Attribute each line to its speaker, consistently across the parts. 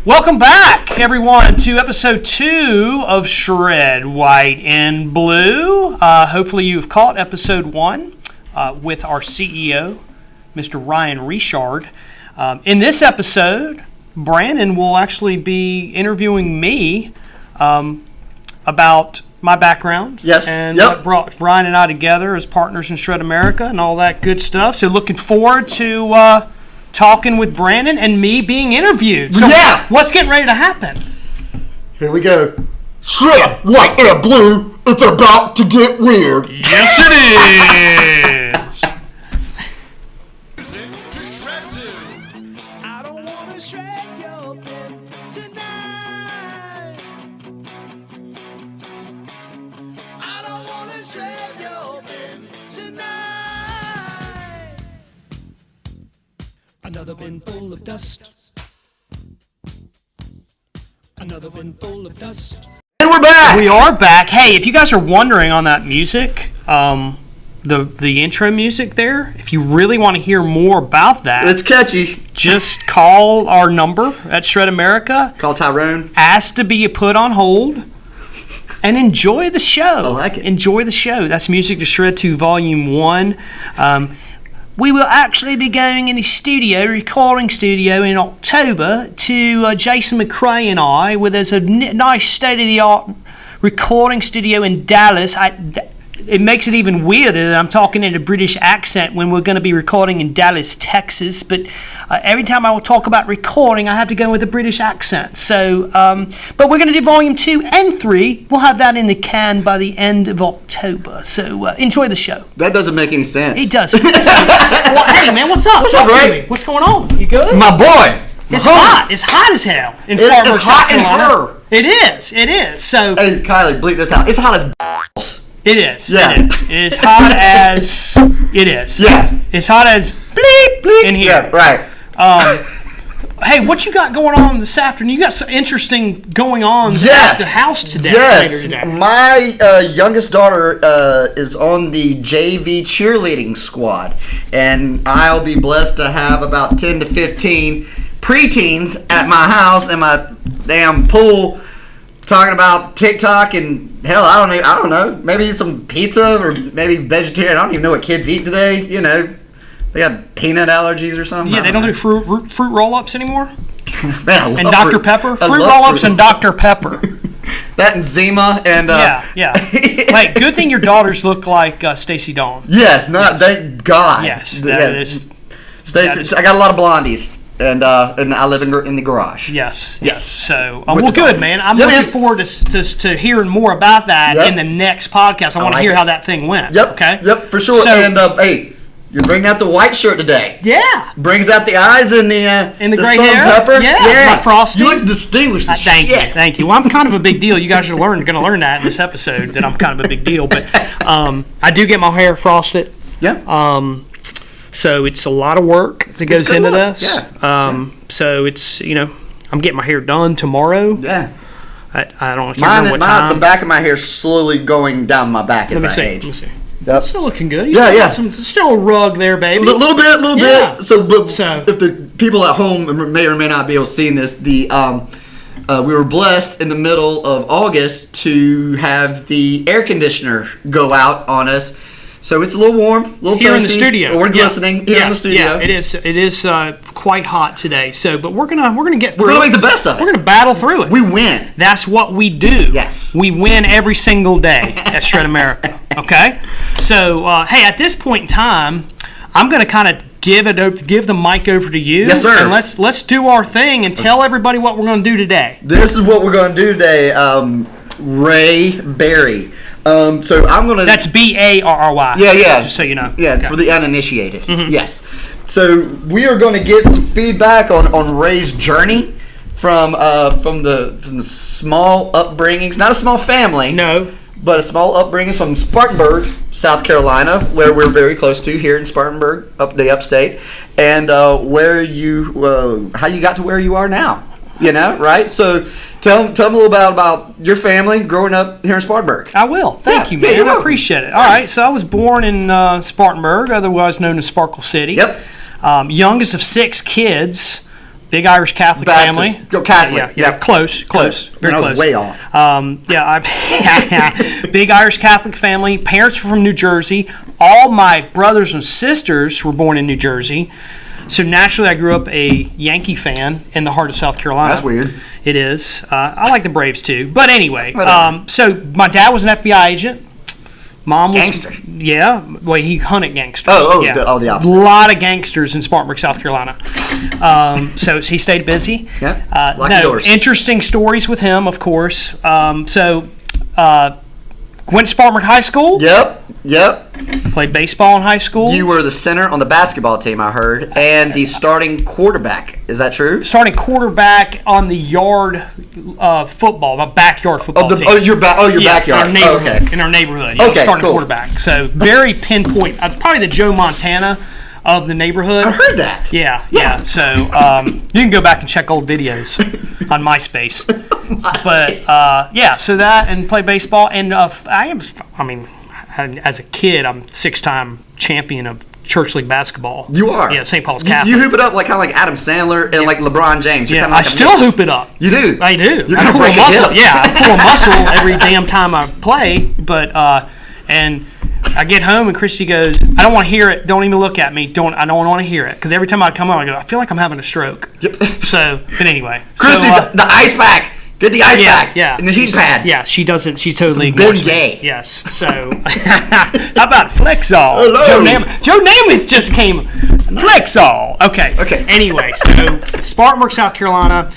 Speaker 1: Welcome back, everyone, to episode 2 of Shred White and Blue. Hopefully you've caught episode 1 with our CEO, Mr. Ryan Richard. In this episode, Brandon will actually be interviewing me about my background.
Speaker 2: Yes.
Speaker 1: And what brought Ryan and I together as partners in Shred America and all that good stuff. So looking forward to talking with Brandon and me being interviewed. So what's getting ready to happen?
Speaker 2: Here we go. Shred White and Blue, it's about to get weird.
Speaker 1: Yes, it is.
Speaker 3: I don't want to shred your bed tonight. I don't want to shred your bed tonight. Another bin full of dust. Another bin full of dust.
Speaker 2: And we're back.
Speaker 1: We are back. Hey, if you guys are wondering on that music, the intro music there, if you really want to hear more about that,
Speaker 2: It's catchy.
Speaker 1: just call our number at Shred America.
Speaker 2: Call Tyrone.
Speaker 1: Ask to be put on hold. And enjoy the show.
Speaker 2: I like it.
Speaker 1: Enjoy the show. That's Music to Shred 2 Volume 1. We will actually be going in the recording studio in October to Jason McCrae and I, where there's a nice state-of-the-art recording studio in Dallas. It makes it even weirder that I'm talking in a British accent when we're going to be recording in Dallas, Texas. But every time I will talk about recording, I have to go with a British accent. So, but we're going to do Volume 2 and 3. We'll have that in the can by the end of October. So enjoy the show.
Speaker 2: That doesn't make any sense.
Speaker 1: It does. So, hey, man, what's up?
Speaker 2: What's up,
Speaker 1: Talk to
Speaker 2: Ray?
Speaker 1: me. What's going on? You good?
Speaker 2: My boy.
Speaker 1: It's hot. It's hot as hell in Spartanburg,
Speaker 2: It's hot
Speaker 1: South
Speaker 2: in
Speaker 1: Carolina.
Speaker 2: her.
Speaker 1: It is. It is. So
Speaker 2: Hey, Kylie, bleep this out. It's hot as balls.
Speaker 1: it is.
Speaker 2: Yeah.
Speaker 1: It is. It's hot as it is.
Speaker 2: Yes.
Speaker 1: It's hot as bleep bleep in here.
Speaker 2: Yeah, right.
Speaker 1: Hey, what you got going on this afternoon? You got some interesting going on at the house today.
Speaker 2: Yes.
Speaker 1: Later today.
Speaker 2: My youngest daughter is on the JV cheerleading squad, and I'll be blessed to have about 10 to 15 preteens at my house in my damn pool talking about TikTok and hell, I don't know, maybe some pizza or maybe vegetarian. I don't even know what kids eat today. You know, they got peanut allergies or something.
Speaker 1: Yeah, they don't do fruit roll-ups anymore.
Speaker 2: Man, I love
Speaker 1: And Dr.
Speaker 2: fruit.
Speaker 1: Pepper?
Speaker 2: I
Speaker 1: Fruit
Speaker 2: love
Speaker 1: roll-ups
Speaker 2: fruit.
Speaker 1: and Dr. Pepper.
Speaker 2: That and Zima and
Speaker 1: Yeah. Hey, good thing your daughters look like Stacey Dawn.
Speaker 2: Yes, thank God.
Speaker 1: Yes, that is.
Speaker 2: Stacey, I got a lot of blondies, and I live in the garage.
Speaker 1: Yes.
Speaker 2: Yes.
Speaker 1: So,
Speaker 2: With
Speaker 1: well,
Speaker 2: the
Speaker 1: good,
Speaker 2: dog.
Speaker 1: man. I'm
Speaker 2: Yeah,
Speaker 1: looking
Speaker 2: man.
Speaker 1: forward to hearing more about that
Speaker 2: Yep.
Speaker 1: in the next podcast. I want to
Speaker 2: like
Speaker 1: hear
Speaker 2: it.
Speaker 1: how that thing went.
Speaker 2: Yep.
Speaker 1: Okay.
Speaker 2: Yep, for sure.
Speaker 1: So,
Speaker 2: And hey, you're bringing out the white shirt today.
Speaker 1: yeah.
Speaker 2: Brings out the eyes and the
Speaker 1: gray
Speaker 2: salt
Speaker 1: hair?
Speaker 2: and pepper.
Speaker 1: Yeah, my frosting.
Speaker 2: You look distinguished. As
Speaker 1: Thank
Speaker 2: shit.
Speaker 1: you. Thank you. Well, I'm kind of a big deal. You guys are going to learn that in this episode that I'm kind of a big deal. But I do get my hair frosted.
Speaker 2: Yeah.
Speaker 1: So it's a lot of work that goes
Speaker 2: good
Speaker 1: into
Speaker 2: look.
Speaker 1: this.
Speaker 2: Yeah.
Speaker 1: So it's, I'm getting my hair done tomorrow.
Speaker 2: Yeah.
Speaker 1: I can't
Speaker 2: Mine,
Speaker 1: remember what time.
Speaker 2: the back of my hair slowly going down my back as
Speaker 1: Let me
Speaker 2: I
Speaker 1: see.
Speaker 2: age.
Speaker 1: Let me see.
Speaker 2: Yep.
Speaker 1: Still looking good.
Speaker 2: Yeah, yeah.
Speaker 1: Still a rug there, baby.
Speaker 2: Little bit.
Speaker 1: Yeah.
Speaker 2: So
Speaker 1: So-
Speaker 2: if the people at home may or may not be able to see this, we were blessed in the middle of August to have the air conditioner go out on us. So it's a little warm, a little
Speaker 1: Here in the
Speaker 2: toasty.
Speaker 1: studio.
Speaker 2: We're glistening here in the studio.
Speaker 1: Yeah, it is. It is quite hot today. So, but we're gonna get through.
Speaker 2: We're gonna
Speaker 1: it.
Speaker 2: make the best of it.
Speaker 1: We're gonna battle through it.
Speaker 2: We win.
Speaker 1: That's what we do.
Speaker 2: Yes.
Speaker 1: We win every single day at Shred America. Okay? So, hey, at this point in time, I'm going to kind of give the mic over to you.
Speaker 2: Yes, sir.
Speaker 1: And let's do our thing and tell everybody what we're going to do today.
Speaker 2: This is what we're going to do today. Ray Berry. So I'm going to...
Speaker 1: That's Barry.
Speaker 2: Yeah.
Speaker 1: Just so you know.
Speaker 2: Yeah,
Speaker 1: Okay.
Speaker 2: for the uninitiated.
Speaker 1: Mm-hmm.
Speaker 2: Yes. So we are going to get some feedback on Ray's journey from the small upbringings, not a small family.
Speaker 1: No.
Speaker 2: But a small upbringing from Spartanburg, South Carolina, where we're very close to here in Spartanburg, the upstate, and where you how you got to where you are now. Right? So tell me a little bit about your family growing up here in Spartanburg.
Speaker 1: I will. Thank you, man.
Speaker 2: you're
Speaker 1: I
Speaker 2: welcome.
Speaker 1: appreciate it. All right. So I was born in Spartanburg, otherwise known as Sparkle City.
Speaker 2: Yep.
Speaker 1: Youngest of 6 kids. Big Irish Catholic
Speaker 2: Baptist.
Speaker 1: family.
Speaker 2: Go Catholic.
Speaker 1: Yeah,
Speaker 2: Yep.
Speaker 1: close, very
Speaker 2: I was
Speaker 1: close.
Speaker 2: way off.
Speaker 1: Big Irish Catholic family. Parents were from New Jersey. All my brothers and sisters were born in New Jersey. So naturally, I grew up a Yankee fan in the heart of South Carolina.
Speaker 2: That's weird.
Speaker 1: It is. I like the Braves too. But anyway,
Speaker 2: Whatever.
Speaker 1: so my dad was an FBI agent. Mom was
Speaker 2: Gangster.
Speaker 1: Yeah, well, he hunted gangsters.
Speaker 2: Oh,
Speaker 1: yeah.
Speaker 2: the opposite.
Speaker 1: A lot of gangsters in Spartanburg, South Carolina. So he stayed busy.
Speaker 2: Yeah, lock your doors.
Speaker 1: Interesting stories with him, of course. Went to Spartanburg High School.
Speaker 2: Yep.
Speaker 1: Played baseball in high school.
Speaker 2: You were the center on the basketball team, I heard, and the starting quarterback. Is that true?
Speaker 1: Starting quarterback on the yard football, my backyard football team.
Speaker 2: Your backyard.
Speaker 1: In our neighborhood.
Speaker 2: Okay.
Speaker 1: In our neighborhood.
Speaker 2: Okay,
Speaker 1: starting
Speaker 2: cool.
Speaker 1: quarterback. So very pinpoint. I was probably the Joe Montana of the neighborhood.
Speaker 2: I heard that.
Speaker 1: Yeah. So you can go back and check old videos on MySpace. But so that and play baseball. And as a kid, I'm 6-time champion of church league basketball.
Speaker 2: You are.
Speaker 1: Yeah, St. Paul's Catholic.
Speaker 2: You hoop it up kind of like Adam Sandler and like LeBron James. You're
Speaker 1: Yeah,
Speaker 2: kinda like
Speaker 1: I still hoop it up.
Speaker 2: You do.
Speaker 1: I do.
Speaker 2: You're
Speaker 1: I
Speaker 2: gonna
Speaker 1: pull
Speaker 2: break
Speaker 1: a muscle.
Speaker 2: a hip.
Speaker 1: Yeah, I pull a muscle every damn time I play. But and I get home and Christy goes, "I don't want to hear it. Don't even look at me. I don't want to hear it." Because every time I come home, I go, "I feel like I'm having a stroke."
Speaker 2: Yep.
Speaker 1: So, but anyway,
Speaker 2: Christy, the ice pack. Get the ice pack.
Speaker 1: Yeah.
Speaker 2: And the heat pad.
Speaker 1: Yeah, she doesn't. She totally
Speaker 2: It's
Speaker 1: ignores
Speaker 2: been
Speaker 1: me.
Speaker 2: gay.
Speaker 1: Yes. So, how about Flexol?
Speaker 2: Hello.
Speaker 1: Joe Namath just came. Flexol. Okay. Anyway, so Spartanburg, South Carolina.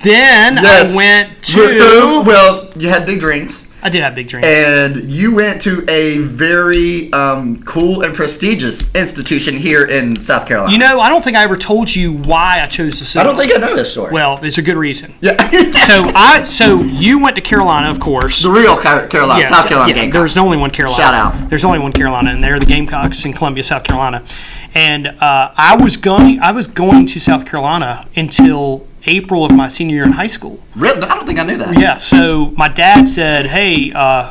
Speaker 1: Then
Speaker 2: Yes.
Speaker 1: I went to.
Speaker 2: You had big dreams.
Speaker 1: I did have big dreams.
Speaker 2: And you went to a very cool and prestigious institution here in South Carolina.
Speaker 1: You know, I don't think I ever told you why I chose the Citadel.
Speaker 2: I don't think I know this story.
Speaker 1: Well, there's a good reason.
Speaker 2: Yeah.
Speaker 1: So you went to Carolina, of course.
Speaker 2: The real Carolina,
Speaker 1: Yes,
Speaker 2: South Carolina
Speaker 1: yeah,
Speaker 2: Gamecocks.
Speaker 1: There's only one Carolina.
Speaker 2: Shout out.
Speaker 1: There's only one Carolina, and they're the Gamecocks in Columbia, South Carolina. And I was going to South Carolina until April of my senior year in high school.
Speaker 2: Really? I don't think I knew that.
Speaker 1: Yeah. So my dad said, "Hey, I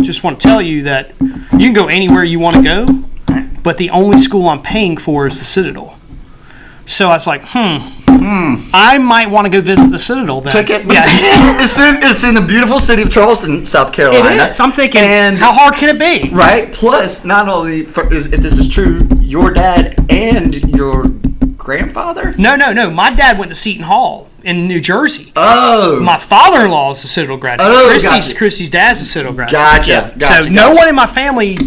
Speaker 1: just want to tell you that you can go anywhere you want to go, but the only school I'm paying for is the Citadel." So I was like, I might want to go visit the Citadel then.
Speaker 2: Check it.
Speaker 1: Yeah.
Speaker 2: It's in the beautiful city of Charleston, South Carolina.
Speaker 1: It is. I'm thinking,
Speaker 2: And-
Speaker 1: how hard can it be?
Speaker 2: Right. Plus, not only if this is true, your dad and your grandfather.
Speaker 1: No. My dad went to Seton Hall in New Jersey.
Speaker 2: Oh.
Speaker 1: My father-in-law is a Citadel graduate.
Speaker 2: Oh, gotcha.
Speaker 1: Christy's dad's a Citadel graduate.
Speaker 2: Gotcha.
Speaker 1: So no one in my family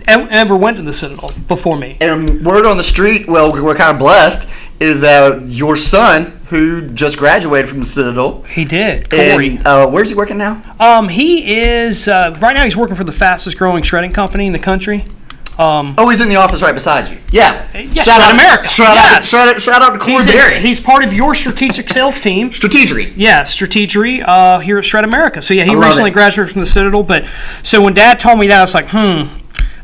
Speaker 1: ever went to the Citadel before me.
Speaker 2: And word on the street, well, we're kind of blessed, is that your son, who just graduated from the Citadel,
Speaker 1: He did. Corey.
Speaker 2: and, where's he working now?
Speaker 1: He is right now. He's working for the fastest-growing shredding company in the country.
Speaker 2: Oh, he's in the office right beside you. Yeah.
Speaker 1: Yes, Shred America. Yes.
Speaker 2: Shout out to Corey Berry.
Speaker 1: He's part of your strategic sales team.
Speaker 2: Strategery.
Speaker 1: Yeah, Strategery here at Shred America. So yeah, he
Speaker 2: love
Speaker 1: recently
Speaker 2: it.
Speaker 1: graduated from the Citadel. But so when Dad told me that, I was like,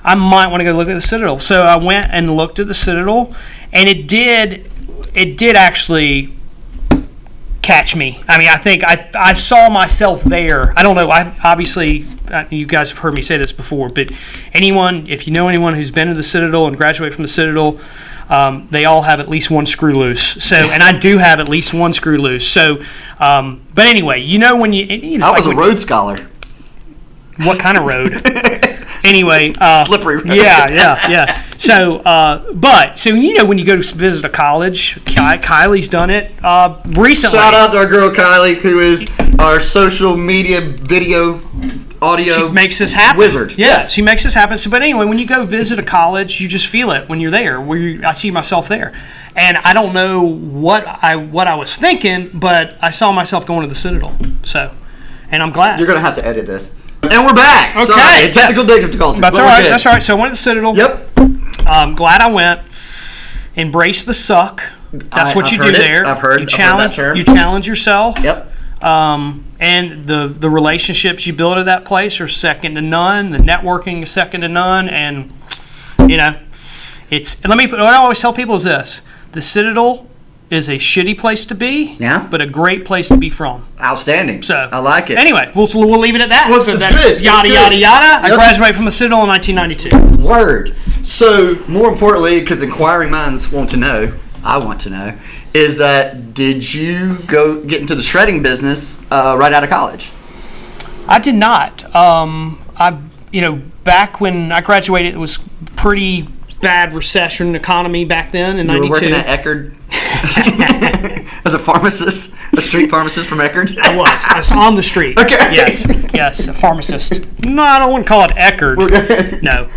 Speaker 1: I might want to go look at the Citadel. So I went and looked at the Citadel, and it did actually catch me. I mean, I think I saw myself there. I don't know. You guys have heard me say this before, but if you know anyone who's been to the Citadel and graduated from the Citadel, they all have at least one screw loose. So, and I do have at least one screw loose. So, but anyway, when you
Speaker 2: I was a Rhodes Scholar.
Speaker 1: What kind of road? Anyway,
Speaker 2: Slippery road.
Speaker 1: Yeah. So, when you go to visit a college, Kylie's done it recently.
Speaker 2: Shout out to our girl Kylie, who is our social media video audio
Speaker 1: She makes this happen.
Speaker 2: wizard.
Speaker 1: Yes, she makes this happen. So, but anyway, when you go visit a college, you just feel it when you're there. I see myself there, and I don't know what I was thinking, but I saw myself going to the Citadel. So, and I'm glad.
Speaker 2: You're gonna have to edit this. And we're back.
Speaker 1: Okay.
Speaker 2: Sorry, technical difficulties.
Speaker 1: That's
Speaker 2: but
Speaker 1: all
Speaker 2: we're
Speaker 1: right.
Speaker 2: good.
Speaker 1: That's all right. So I went to the Citadel.
Speaker 2: Yep.
Speaker 1: I'm glad I went. Embrace the suck. That's what
Speaker 2: I've
Speaker 1: you
Speaker 2: heard
Speaker 1: do
Speaker 2: it.
Speaker 1: there.
Speaker 2: I've heard that term.
Speaker 1: You challenge yourself.
Speaker 2: Yep.
Speaker 1: And the relationships you build at that place are second to none. The networking is second to none. And what I always tell people is this: the Citadel is a shitty place to be.
Speaker 2: Yeah.
Speaker 1: But a great place to be from.
Speaker 2: Outstanding.
Speaker 1: So
Speaker 2: I like it.
Speaker 1: Anyway, we'll leave it at that.
Speaker 2: Well,
Speaker 1: So
Speaker 2: it's
Speaker 1: that's
Speaker 2: good.
Speaker 1: Yada
Speaker 2: It's
Speaker 1: yada
Speaker 2: good.
Speaker 1: yada. I
Speaker 2: Yep.
Speaker 1: graduated from the Citadel in 1992.
Speaker 2: Word. So, more importantly, because inquiring minds want to know, I want to know is that did you go get into the shredding business right out of college?
Speaker 1: I did not. Back when I graduated, it was pretty bad recession economy back then in '92.
Speaker 2: You were working at Eckerd as a pharmacist, a street pharmacist from Eckerd?
Speaker 1: I was on the street.
Speaker 2: Okay.
Speaker 1: Yes, a pharmacist. No, I don't want to call it Eckerd. No.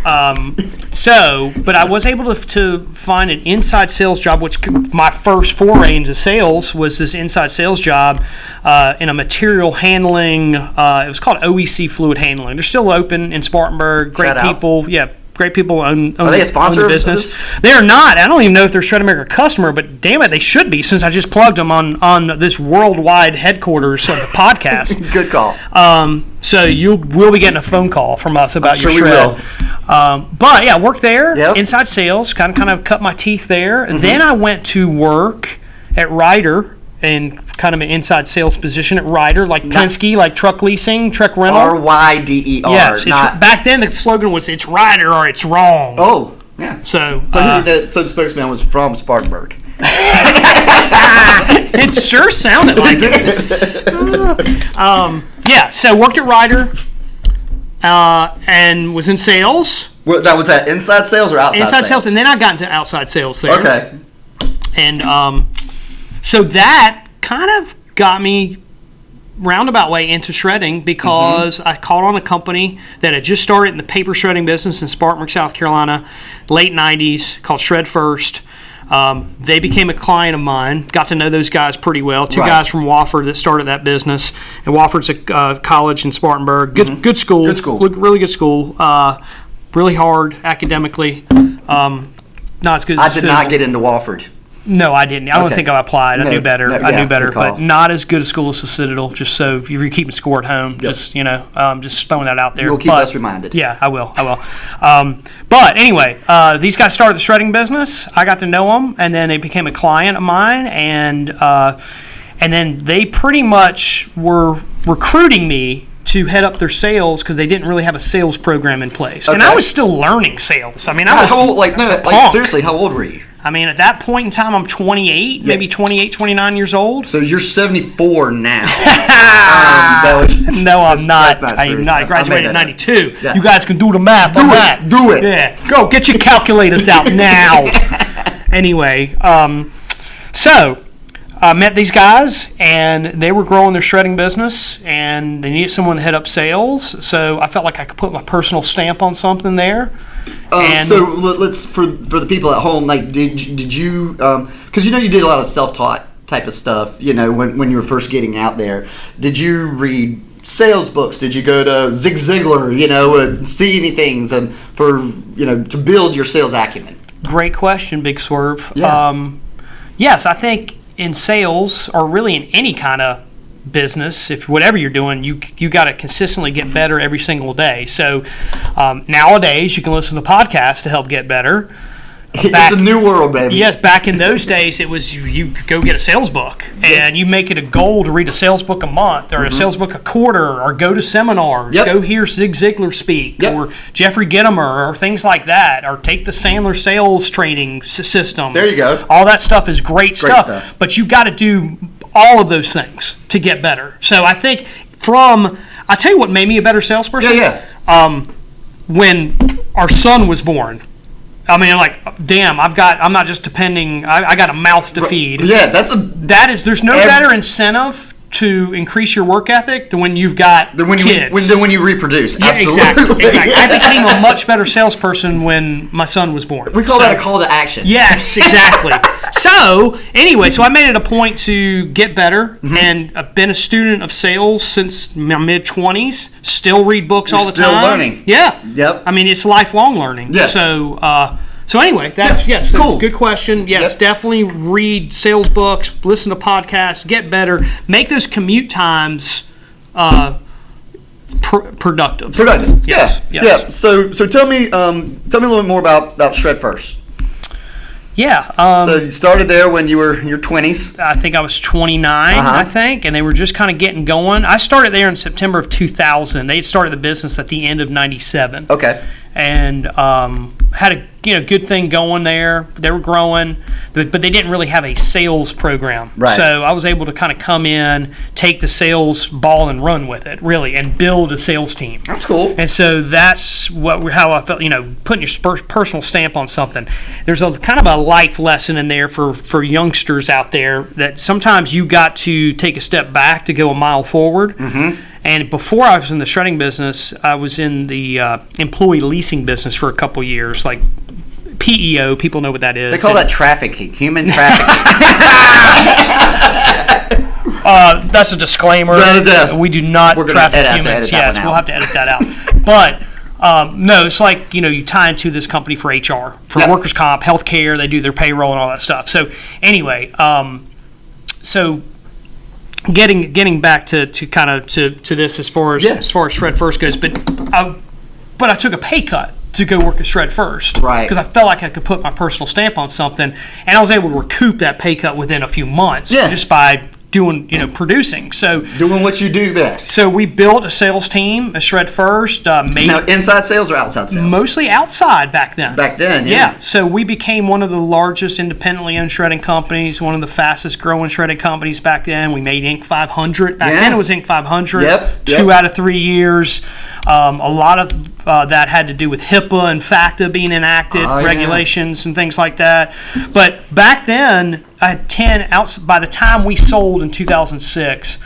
Speaker 1: But I was able to find an inside sales job, which my first foray into sales was this inside sales job in a material handling. It was called OEC Fluid Handling. They're still open in Spartanburg. Great people. Yeah. Great people own
Speaker 2: Are they a sponsor
Speaker 1: the business. They are not. I don't even know if they're Shred America customer, but damn it, they should be since I just plugged them on this worldwide headquarters of the podcast.
Speaker 2: Good call.
Speaker 1: So we'll be getting a phone call from us about your
Speaker 2: sure
Speaker 1: shred.
Speaker 2: We will.
Speaker 1: But yeah, worked there,
Speaker 2: Yep.
Speaker 1: inside sales, kind of cut my teeth there. And then I went to work at Ryder in kind of an inside sales position at Ryder, like Penske, like truck leasing, truck rental.
Speaker 2: RYDER.
Speaker 1: Yes, back then the slogan was "It's Ryder or it's wrong."
Speaker 2: Oh, yeah.
Speaker 1: So
Speaker 2: the spokesman was from Spartanburg.
Speaker 1: it sure sounded like it. So worked at Ryder and was in sales.
Speaker 2: Well, that was at inside sales or outside
Speaker 1: Inside sales, and then I got into outside sales there.
Speaker 2: Okay.
Speaker 1: And so that kind of got me roundabout way into shredding because I called on a company that had just started in the paper shredding business in Spartanburg, South Carolina, late 90s, called Shred First. They became a client of mine. Got to know those guys pretty well. Two guys from Wofford that started that business. And Wofford's a college in Spartanburg. Good school.
Speaker 2: Good school.
Speaker 1: Really good school. Really hard academically. Not as good as
Speaker 2: I did not get into Wofford.
Speaker 1: No, I didn't. I don't think I applied. I knew better. I knew better,
Speaker 2: good call.
Speaker 1: but not as good a school as the Citadel. Just so if you're keeping score at home, just throwing that out there.
Speaker 2: You'll keep us reminded.
Speaker 1: Yeah, I will. But anyway, these guys started the shredding business. I got to know them, and then they became a client of mine, and then they pretty much were recruiting me to head up their sales because they didn't really have a sales program in place, and I was still learning sales. I mean, I was
Speaker 2: how old, seriously, how old were you?
Speaker 1: I mean, at that point in time, I'm 28, maybe 28, 29 years old.
Speaker 2: So you're 74 now.
Speaker 1: No, I'm not.
Speaker 2: That's
Speaker 1: I am not. I graduated in 92.
Speaker 2: Yeah.
Speaker 1: You guys can do the math on that.
Speaker 2: Do it.
Speaker 1: Yeah. Go, get your calculators out now. Anyway, so I met these guys, and they were growing their shredding business, and they needed someone to head up sales. So I felt like I could put my personal stamp on something there.
Speaker 2: So let's for the people at home, like did you because you did a lot of self-taught type of stuff, when you were first getting out there. Did you read sales books? Did you go to Zig Ziglar, see anything to build your sales acumen?
Speaker 1: Great question, Big Swerve.
Speaker 2: Yeah.
Speaker 1: Yes, I think in sales or really in any kind of business, if whatever you're doing, you got to consistently get better every single day. So nowadays you can listen to podcasts to help get better.
Speaker 2: It's a new world, baby.
Speaker 1: Yes, back in those days it was you go get a sales book and you make it a goal to read a sales book a month or a sales book a quarter or go to seminars, go hear Zig Ziglar speak or Jeffrey Gitomer or things like that, or take the Sandler sales training system.
Speaker 2: There you go.
Speaker 1: All that stuff is great stuff, but you got to do all of those things to get better. So I think I tell you what made me a better salesperson. When our son was born, I mean, damn, I'm not just depending. I got a mouth to feed.
Speaker 2: Yeah,
Speaker 1: there's no better incentive to increase your work ethic than when you've got kids.
Speaker 2: When you reproduce.
Speaker 1: Yeah,
Speaker 2: absolutely.
Speaker 1: Exactly. I became a much better salesperson when my son was born.
Speaker 2: We call that a call to action.
Speaker 1: Yes, exactly. So anyway, I made it a point to get better, and I've been a student of sales since my mid-20s. Still read books all the time.
Speaker 2: Still learning.
Speaker 1: Yeah.
Speaker 2: Yep.
Speaker 1: I mean, it's lifelong learning.
Speaker 2: Yes.
Speaker 1: So anyway, that's
Speaker 2: cool.
Speaker 1: Good question. Yes, definitely read sales books, listen to podcasts, get better, make those commute times productive.
Speaker 2: Yes. Yeah. So tell me a little bit more about Shred First.
Speaker 1: Yeah.
Speaker 2: So you started there when you were in your 20s?
Speaker 1: I think I was 29, and they were just kind of getting going. I started there in September of 2000. They had started the business at the end of 97.
Speaker 2: Okay.
Speaker 1: and had a good thing going there. They were growing, but they didn't really have a sales program.
Speaker 2: Right.
Speaker 1: So I was able to kind of come in, take the sales ball and run with it, really, and build a sales team.
Speaker 2: That's cool.
Speaker 1: And so that's how I felt, putting your personal stamp on something. There's a kind of a life lesson in there for youngsters out there that sometimes you got to take a step back to go a mile forward. Mm-hmm. And before I was in the shredding business, I was in the employee leasing business for a couple years, like PEO. People know what that is.
Speaker 2: They call that trafficking, human trafficking.
Speaker 1: That's a disclaimer. We do not traffic humans. Yes, we'll have to edit that out. But no, it's like you tie into this company for HR, for workers' comp, healthcare. They do their payroll and all that stuff. So anyway, so getting back to this as far as Shred First goes, but I took a pay cut to go work at Shred First,
Speaker 2: right?
Speaker 1: Because I felt like I could put my personal stamp on something, and I was able to recoup that pay cut within a few months, just by doing, producing. So
Speaker 2: doing what you do best.
Speaker 1: So we built a sales team at Shred First.
Speaker 2: Now, inside sales or outside sales?
Speaker 1: Mostly outside back then.
Speaker 2: Back then, yeah.
Speaker 1: So we became one of the largest independently owned shredding companies, one of the fastest growing shredding companies back then. We made Inc. 500. Back then it was Inc. 500.
Speaker 2: Yep.
Speaker 1: 2 out of 3 years. A lot of that had to do with HIPAA and FACTA being enacted, regulations and things like that. But back then, I had 10 by the time we sold in 2006,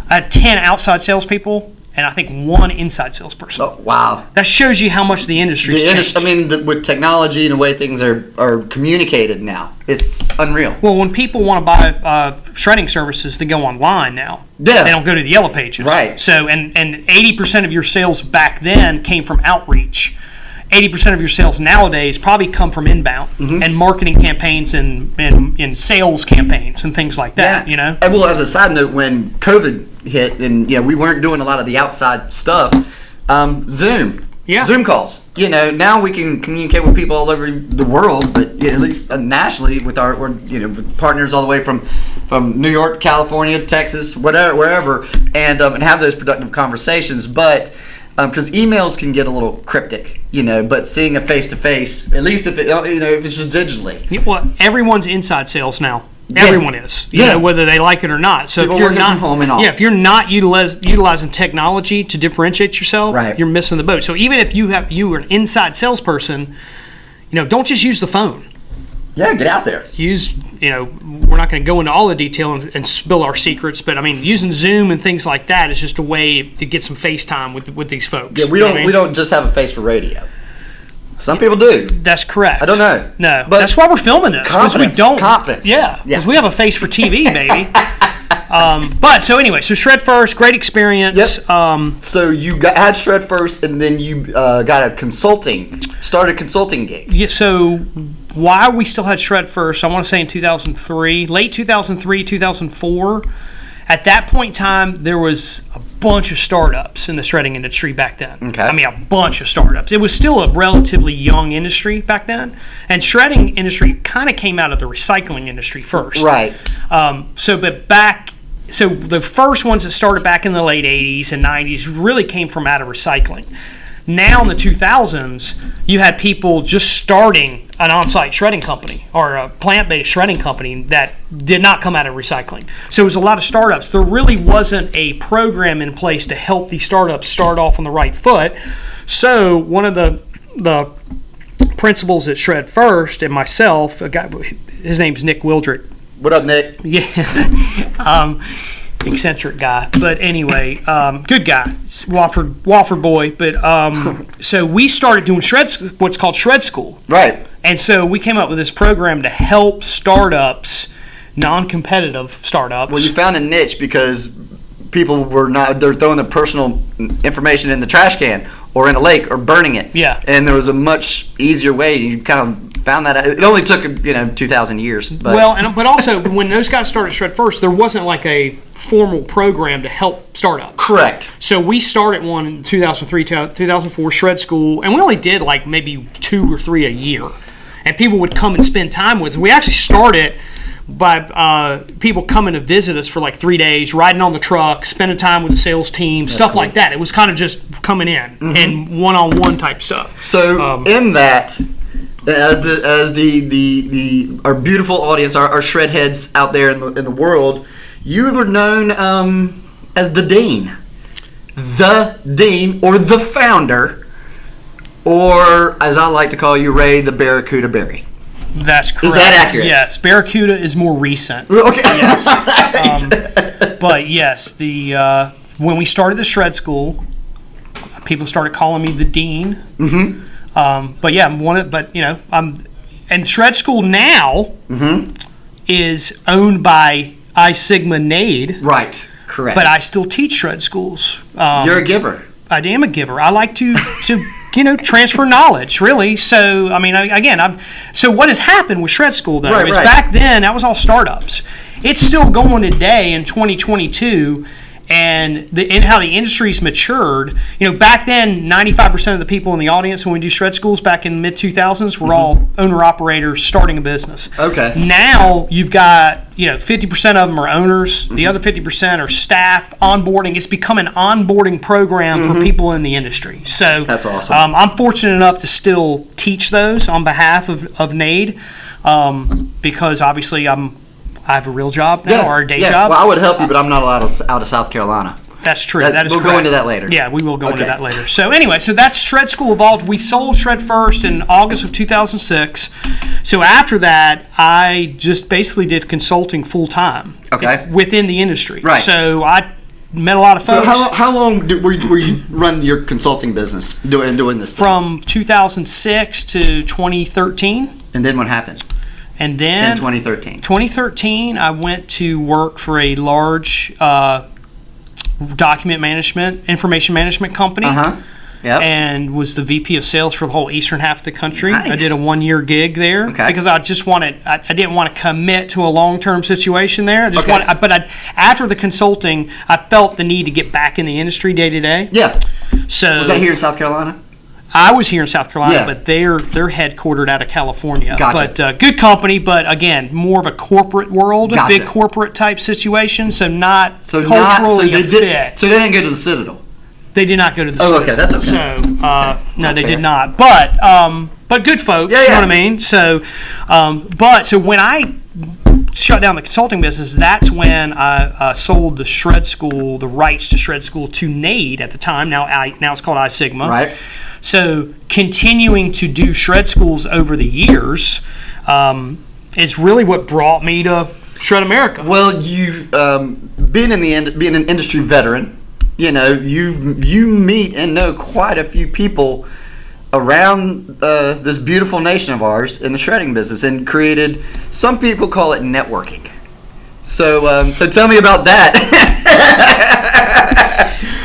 Speaker 1: I had 10 outside salespeople and I think 1 inside salesperson.
Speaker 2: Oh, wow.
Speaker 1: That shows you how much the industry's changed.
Speaker 2: I mean, with technology and the way things are communicated now, it's unreal.
Speaker 1: Well, when people want to buy shredding services, they go online now.
Speaker 2: Yeah.
Speaker 1: They don't go to the Yellow Pages.
Speaker 2: Right.
Speaker 1: So, and 80% of your sales back then came from outreach. 80% of your sales nowadays probably come from inbound and marketing campaigns and sales campaigns and things like that,
Speaker 2: And well, as a side note, when COVID hit and we weren't doing a lot of the outside stuff, Zoom.
Speaker 1: Yeah.
Speaker 2: Zoom calls. Now we can communicate with people all over the world, but at least nationally with our with partners all the way from New York, California, Texas, wherever, and have those productive conversations. But because emails can get a little cryptic, but seeing a face-to-face, at least if it's just digitally.
Speaker 1: Well, everyone's inside sales now. Everyone is, whether they like it or not. So
Speaker 2: people
Speaker 1: if you're
Speaker 2: working
Speaker 1: not
Speaker 2: from home and all.
Speaker 1: if you're not utilizing technology to differentiate yourself,
Speaker 2: right,
Speaker 1: you're missing the boat. So even if you are an inside salesperson, don't just use the phone.
Speaker 2: Yeah, get out there.
Speaker 1: We're not going to go into all the detail and spill our secrets, but I mean, using Zoom and things like that is just a way to get some FaceTime with these folks.
Speaker 2: Yeah, we don't just have a face for radio. Some people do.
Speaker 1: That's correct.
Speaker 2: I don't know.
Speaker 1: No,
Speaker 2: but
Speaker 1: that's why we're filming this.
Speaker 2: Confidence.
Speaker 1: Confidence. Yeah, because we have a face for TV, baby. But so anyway, so Shred First, great experience.
Speaker 2: Yep. So you had Shred First, and then you started a consulting gig.
Speaker 1: Yeah. So why we still had Shred First? I want to say in 2003, late 2003, 2004. At that point in time, there was a bunch of startups in the shredding industry back then.
Speaker 2: Okay.
Speaker 1: I mean, a bunch of startups. It was still a relatively young industry back then. And shredding industry kind of came out of the recycling industry first.
Speaker 2: Right.
Speaker 1: So the first ones that started back in the late 80s and 90s really came from out of recycling. Now in the 2000s, you had people just starting an on-site shredding company or a plant-based shredding company that did not come out of recycling. So it was a lot of startups. There really wasn't a program in place to help these startups start off on the right foot. So one of the principals at Shred First and myself, a guy, his name's Nick Wildrick.
Speaker 2: What up, Nick?
Speaker 1: Yeah. Eccentric guy, but anyway, good guy, Wofford boy. But so we started doing what's called Shred School,
Speaker 2: right? And
Speaker 1: so we came up with this program to help startups, non-competitive startups.
Speaker 2: Well, you found a niche because people they're throwing their personal information in the trash can or in a lake or burning it.
Speaker 1: Yeah.
Speaker 2: And there was a much easier way. You kind of found that out. It only took 2,000 years. But.
Speaker 1: Well, but also when those guys started Shred First, there wasn't like a formal program to help startups.
Speaker 2: Correct.
Speaker 1: So we started one in 2003, 2004, Shred School, and we only did like maybe 2 or 3 a year. And people would come and spend time with us. We actually started by people coming to visit us for like 3 days, riding on the truck, spending time with the sales team, stuff like that. It was kind of just coming in and one-on-one type stuff.
Speaker 2: So in that, as our beautiful audience, our shred heads out there in the world, you were known as the dean, or the founder, or as I like to call you, Ray, the Barracuda Berry.
Speaker 1: That's correct.
Speaker 2: Is that accurate?
Speaker 1: Yes, Barracuda is more recent.
Speaker 2: Okay.
Speaker 1: Yes. But yes, when we started the shred school, people started calling me the dean. Mm-hmm. But yeah, and shred school now is owned by I Sigma NADE.
Speaker 2: Right. Correct.
Speaker 1: But I still teach shred schools.
Speaker 2: You're a giver.
Speaker 1: I am a giver. I like to transfer knowledge, really. So, I mean, so what has happened with shred school, though, is back then, that was all startups. It's still going today in 2022, and how the industry's matured. Back then, 95% of the people in the audience when we do shred schools back in the mid-2000s were all owner-operators starting a business. Okay. Now, you've got, 50% of them are owners. The other 50% are staff, onboarding. It's become an onboarding program for people in the industry. So
Speaker 2: that's awesome.
Speaker 1: I'm fortunate enough to still teach those on behalf of NADE because, obviously, I have a real job now, or a day job.
Speaker 2: Well, I would help you, but I'm not allowed out of South Carolina.
Speaker 1: That's true. That is
Speaker 2: we'll
Speaker 1: correct.
Speaker 2: Go into that later.
Speaker 1: Yeah, we will go into that later. So anyway, that's Shred School evolved. We sold Shred First in August of 2006. So after that, I just basically did consulting full time. Within the industry. Right. So I met a lot of folks.
Speaker 2: So how long were you run your consulting business doing this?
Speaker 1: From 2006 to 2013.
Speaker 2: And then what happened?
Speaker 1: And then
Speaker 2: in 2013.
Speaker 1: 2013, I went to work for a large document management, information management company. Yep. And was the VP of sales for the whole eastern half of the country. Nice. I did a 1-year gig there because I just wanted. I didn't want to commit to a long-term situation there. I just wanted, but after the consulting, I felt the need to get back in the industry day to day.
Speaker 2: Yeah.
Speaker 1: So
Speaker 2: was that here in South Carolina?
Speaker 1: I was here in South Carolina, but they're headquartered out of California.
Speaker 2: Gotcha.
Speaker 1: But good company, but again, more of a corporate world, a big corporate type situation, so not culturally a fit.
Speaker 2: So they didn't go to the Citadel?
Speaker 1: They did not go to the Citadel.
Speaker 2: Oh, okay, that's okay.
Speaker 1: So, no, they did not. But good folks, you know what I mean? So, so when I shut down the consulting business, that's when I sold the Shred School, the rights to Shred School to NADE at the time. Now it's called I Sigma.
Speaker 2: Right.
Speaker 1: So continuing to do shred schools over the years is really what brought me to Shred America.
Speaker 2: Well, you being an industry veteran, you meet and know quite a few people around this beautiful nation of ours in the shredding business, and created. Some people call it networking. So tell me about that.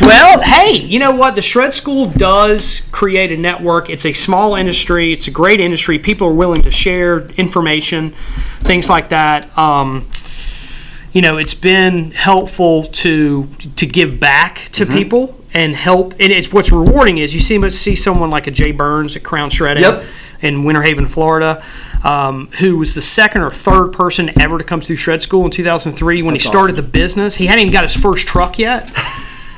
Speaker 1: Well, hey, you know what? The Shred School does create a network. It's a small industry. It's a great industry. People are willing to share information, things like that. It's been helpful to give back to people and help. And it's what's rewarding is you see someone like a Jay Burns at Crown Shredding in Winter Haven, Florida. Who was the second or third person ever to come through Shred School in 2003 when he started the business. He hadn't even got his first truck yet.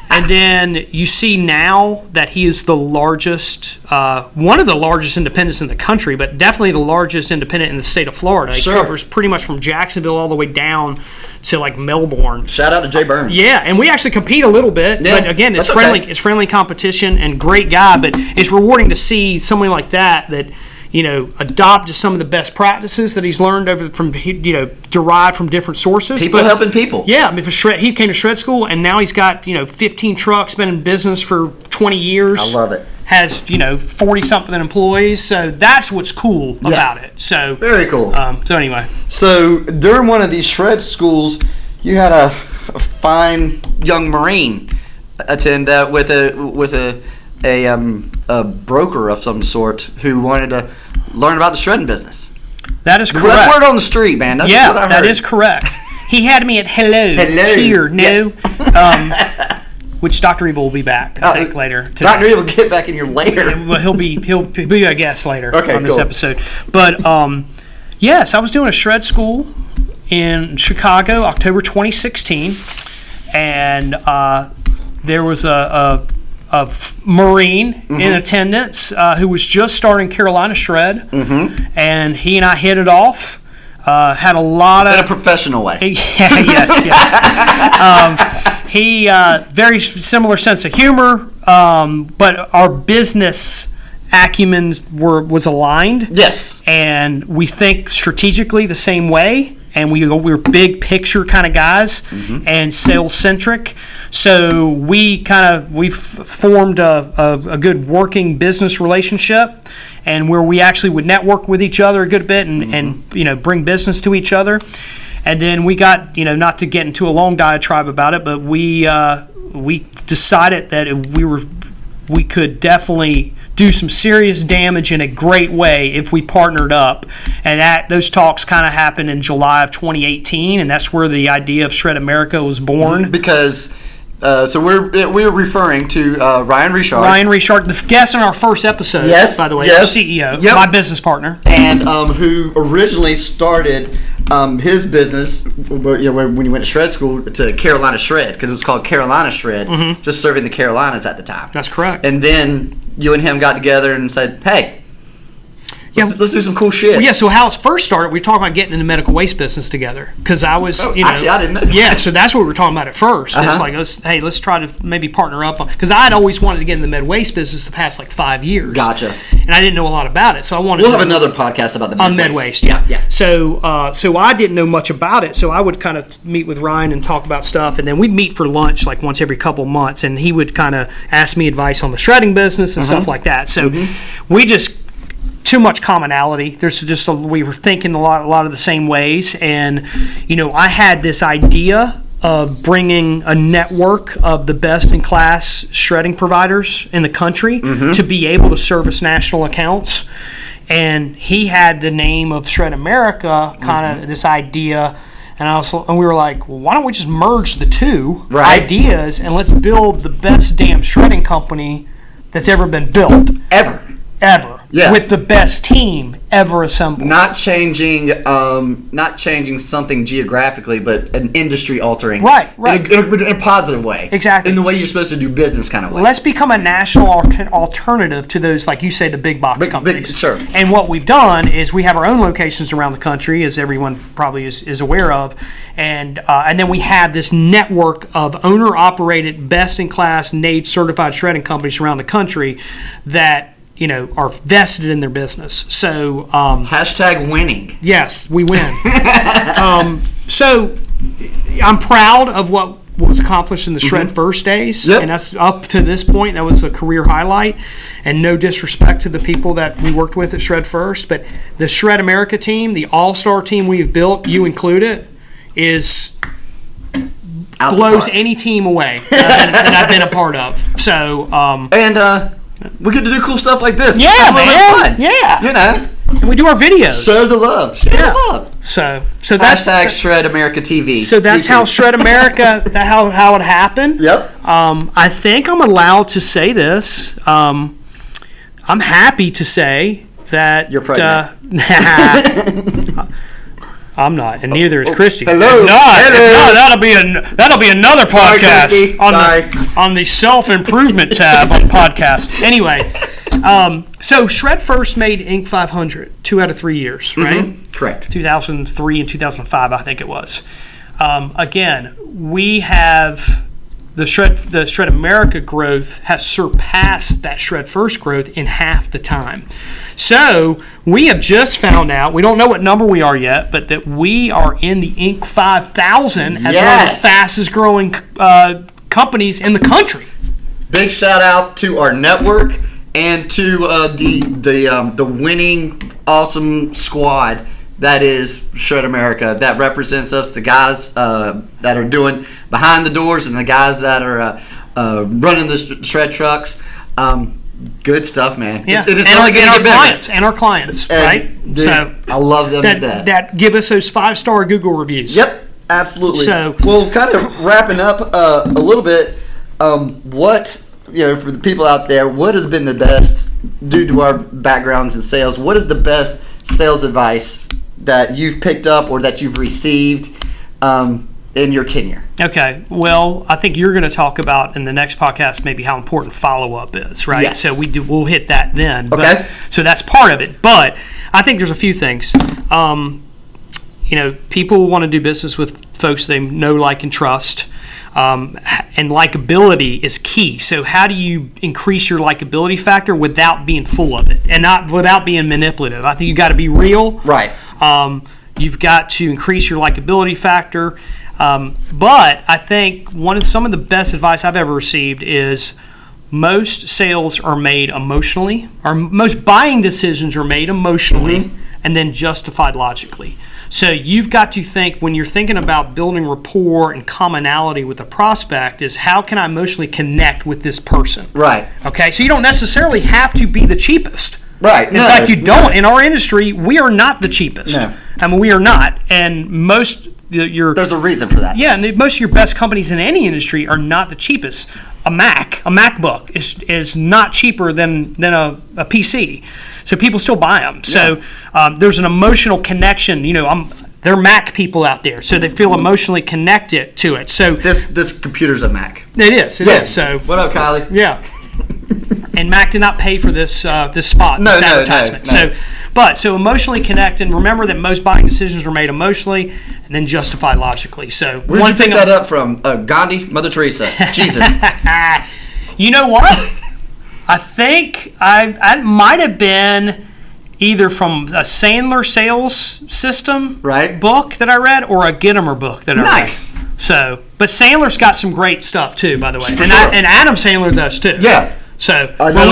Speaker 1: And then you see now that he is the largest, one of the largest independents in the country, but definitely the largest independent in the state of Florida. He covers pretty much from Jacksonville all the way down to like Melbourne.
Speaker 2: Shout out to Jay Burns.
Speaker 1: Yeah, and we actually compete a little bit, but again, it's friendly. It's friendly competition and great guy. But it's rewarding to see somebody like that adopt some of the best practices that he's learned derived from different sources.
Speaker 2: People helping people.
Speaker 1: Yeah, I mean, he came to Shred School, and now he's got 15 trucks, been in business for 20 years.
Speaker 2: I love it.
Speaker 1: Has 40-something employees, so that's what's cool about it. So
Speaker 2: very cool.
Speaker 1: So anyway,
Speaker 2: so during one of these Shred schools, you had a fine young Marine attend with a broker of some sort who wanted to learn about the shredding business.
Speaker 1: That is correct.
Speaker 2: That's word on the street, man. That's what I heard.
Speaker 1: That is correct. He had me at hello. Tier, no. Which Dr. Evil will be back, I think, later today.
Speaker 2: Dr. Evil will get back in here later.
Speaker 1: Well, he'll be a guest later on this episode. But yes, I was doing a shred school in Chicago, October 2016, and there was a Marine in attendance who was just starting Carolina Shred, and he and I hit it off. Had a lot of
Speaker 2: in a professional way.
Speaker 1: Yes. He very similar sense of humor, but our business acumen was aligned.
Speaker 2: Yes,
Speaker 1: and we think strategically the same way, and we're big picture kind of guys and sales centric. So we've formed a good working business relationship, and where we actually would network with each other a good bit and bring business to each other. And then we got, not to get into a long diatribe about it, but we decided that we could definitely do some serious damage in a great way if we partnered up. And those talks kind of happened in July of 2018, and that's where the idea of Shred America was born.
Speaker 2: Because so we're referring to Ryan Richard.
Speaker 1: Ryan Richard, the guest in our first episode, by the way, our CEO, my business partner.
Speaker 2: And who originally started his business when he went to shred school to Carolina Shred, because it was called Carolina Shred, just serving the Carolinas at the time.
Speaker 1: That's correct.
Speaker 2: And then you and him got together and said, hey, let's do some cool shit.
Speaker 1: Well, so how it first started, we were talking about getting in the medical waste business together. Because I was,
Speaker 2: actually, I didn't know that.
Speaker 1: Yeah, so that's what we were talking about at first. It's like, let's try to maybe partner up. Because I had always wanted to get in the med waste business the past 5 years.
Speaker 2: Gotcha.
Speaker 1: And I didn't know a lot about it, so I wanted
Speaker 2: We'll have another podcast about the med waste.
Speaker 1: Yeah. So I didn't know much about it, so I would kind of meet with Ryan and talk about stuff, and then we'd meet for lunch once every couple months, and he would kind of ask me advice on the shredding business and stuff like that. So we just too much commonality. There's just we were thinking a lot of the same ways, and I had this idea of bringing a network of the best-in-class shredding providers in the country to be able to service national accounts. And he had the name of Shred America, kind of this idea, and we were like, well, why don't we just merge the two ideas and let's build the best damn shredding company that's ever been built.
Speaker 2: Ever. Yeah.
Speaker 1: With the best team ever assembled.
Speaker 2: Not changing something geographically, but an industry altering.
Speaker 1: Right.
Speaker 2: In a positive way.
Speaker 1: Exactly.
Speaker 2: In the way you're supposed to do business kind of way.
Speaker 1: Let's become a national alternative to those, like you say, the big box companies.
Speaker 2: Sure.
Speaker 1: And what we've done is we have our own locations around the country, as everyone probably is aware of, and then we have this network of owner-operated, best-in-class, NAID certified shredding companies around the country that are vested in their business. So
Speaker 2: hashtag winning.
Speaker 1: Yes, we win. So I'm proud of what was accomplished in the Shred First days, and that's up to this point. That was a career highlight, and no disrespect to the people that we worked with at Shred First, but the Shred America team, the all-star team we've built, you included, blows any team away that I've been a part of. So
Speaker 2: we get to do cool stuff like this.
Speaker 1: Yeah, man.
Speaker 2: Fun.
Speaker 1: Yeah. And we do our videos.
Speaker 2: Share the love. Share the love.
Speaker 1: So that's
Speaker 2: hashtag Shred America TV.
Speaker 1: So that's how Shred America. How it happened.
Speaker 2: Yep.
Speaker 1: I think I'm allowed to say this. I'm happy to say that
Speaker 2: you're pregnant.
Speaker 1: I'm not, and neither is Christy.
Speaker 2: Hello.
Speaker 1: If not, that'll be another podcast.
Speaker 2: Sorry,
Speaker 1: on the self-improvement tab on podcast. Anyway, so Shred First made Inc. 500 2 out of 3 years, right?
Speaker 2: Correct.
Speaker 1: 2003 and 2005, I think it was. Again, we have the Shred America growth has surpassed that Shred First growth in half the time. So we have just found out, we don't know what number we are yet, but that we are in the Inc. 5000 as one of the fastest growing companies in the country.
Speaker 2: Big shout out to our network and to the winning awesome squad that is Shred America. That represents us, the guys that are doing behind the doors and the guys that are running the shred trucks. Good stuff, man.
Speaker 1: Yeah. And our clients, right?
Speaker 2: Dude, so I love them to death.
Speaker 1: That give us those 5-star Google reviews.
Speaker 2: Yep, absolutely.
Speaker 1: So,
Speaker 2: well, kind of wrapping up a little bit. What for the people out there, what has been the best due to our backgrounds in sales? What is the best sales advice that you've picked up or that you've received in your tenure?
Speaker 1: Okay. Well, I think you're going to talk about in the next podcast maybe how important follow-up is, right?
Speaker 2: Yes.
Speaker 1: So we'll hit that then.
Speaker 2: Okay.
Speaker 1: So that's part of it. But I think there's a few things. People want to do business with folks they know, like, and trust. And likability is key. So how do you increase your likability factor without being full of it and not without being manipulative? I think you got to be real.
Speaker 2: Right.
Speaker 1: You've got to increase your likability factor. But I think some of the best advice I've ever received is most sales are made emotionally, or most buying decisions are made emotionally and then justified logically. So you've got to think, when you're thinking about building rapport and commonality with a prospect, is how can I emotionally connect with this person?
Speaker 2: Right.
Speaker 1: Okay, so you don't necessarily have to be the cheapest.
Speaker 2: Right.
Speaker 1: In fact, you don't. In our industry, we are not the cheapest.
Speaker 2: No.
Speaker 1: I mean, we are not. And most
Speaker 2: there's a reason for that.
Speaker 1: Yeah, and most of your best companies in any industry are not the cheapest. A MacBook is not cheaper than a PC. So people still buy them. So there's an emotional connection. They're Mac people out there, so they feel emotionally connected to it. So
Speaker 2: this computer's a Mac.
Speaker 1: It is. So
Speaker 2: what up, Kylie?
Speaker 1: Yeah. And Mac did not pay for this spot, this advertisement.
Speaker 2: No.
Speaker 1: So emotionally connect, and remember that most buying decisions are made emotionally and then justified logically. So
Speaker 2: where'd you pick that up from? Gandhi, Mother Teresa, Jesus.
Speaker 1: You know what? I think I might have been either from a Sandler sales system book that I read or a Gittimer book that I read. Nice. So, but Sandler's got some great stuff too, by the way, and Adam Sandler does too.
Speaker 2: Yeah.
Speaker 1: So when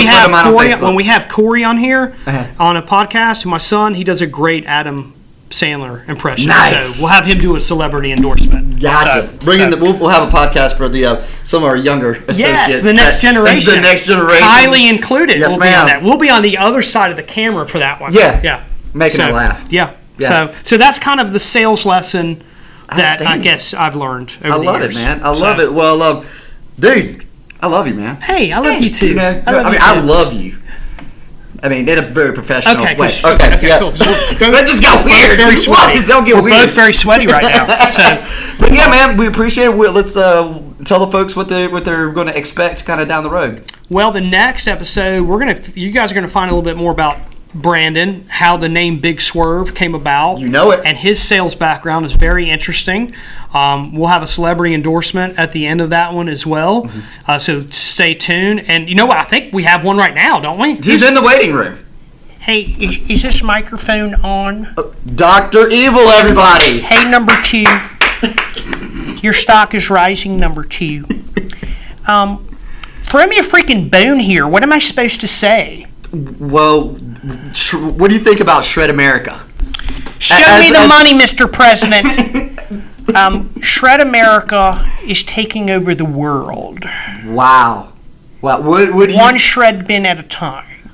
Speaker 1: we have Corey on here on a podcast, my son, he does a great Adam Sandler impression.
Speaker 2: Nice.
Speaker 1: So we'll have him do a celebrity endorsement.
Speaker 2: Gotcha. We'll have a podcast for the some of our younger associates.
Speaker 1: Yes, the next generation.
Speaker 2: The next generation.
Speaker 1: Kylie included.
Speaker 2: Yes,
Speaker 1: we'll
Speaker 2: ma'am.
Speaker 1: be on that. We'll be on the other side of the camera for that one.
Speaker 2: Yeah. Making them laugh.
Speaker 1: Yeah. So that's kind of the sales lesson that I guess I've learned over the years.
Speaker 2: I love it, man. I love it. Well, dude, I love you, man.
Speaker 1: Hey, I love you too.
Speaker 2: I love you. I mean, in a very professional way.
Speaker 1: Okay, cool.
Speaker 2: That just got weird.
Speaker 1: Very sweaty.
Speaker 2: Don't get
Speaker 1: We're
Speaker 2: weird.
Speaker 1: both very sweaty right now. So,
Speaker 2: but yeah, man, we appreciate it. Let's tell the folks what they're going to expect kind of down the road.
Speaker 1: Well, the next episode, you guys are gonna find a little bit more about Brandon, how the name Big Swerve came about.
Speaker 2: You know it.
Speaker 1: And his sales background is very interesting. We'll have a celebrity endorsement at the end of that one as well. So stay tuned. And you know what? I think we have one right now, don't we?
Speaker 2: He's in the waiting room.
Speaker 1: Hey, is this microphone on?
Speaker 2: Dr. Evil, everybody.
Speaker 1: Hey, number 2. Your stock is rising, number 2. Throw me a freaking bone here. What am I supposed to say?
Speaker 2: Well, what do you think about Shred America?
Speaker 1: Show me the money, Mr. President. Shred America is taking over the world.
Speaker 2: Wow. What do you...
Speaker 1: One shred bin at a time.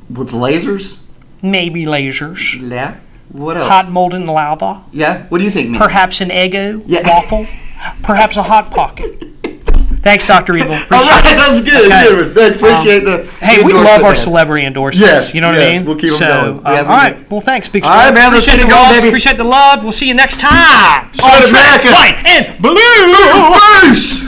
Speaker 2: With lasers?
Speaker 1: Maybe lasers.
Speaker 2: Yeah. What else?
Speaker 1: Hot molten lava.
Speaker 2: Yeah. What do you think, man?
Speaker 1: Perhaps an Eggo waffle. Perhaps a Hot Pocket. Thanks, Dr. Evil.
Speaker 2: All right, that's good. Okay. Good. Appreciate the.
Speaker 1: Hey, we love our celebrity endorsements.
Speaker 2: Yes,
Speaker 1: you know what I mean?
Speaker 2: We'll keep them going.
Speaker 1: All right. Well, thanks, Big Swerve.
Speaker 2: All right, man. Let's keep it going, baby.
Speaker 1: Appreciate the love. We'll see you next time.
Speaker 2: On America.
Speaker 1: White and blue.
Speaker 2: First.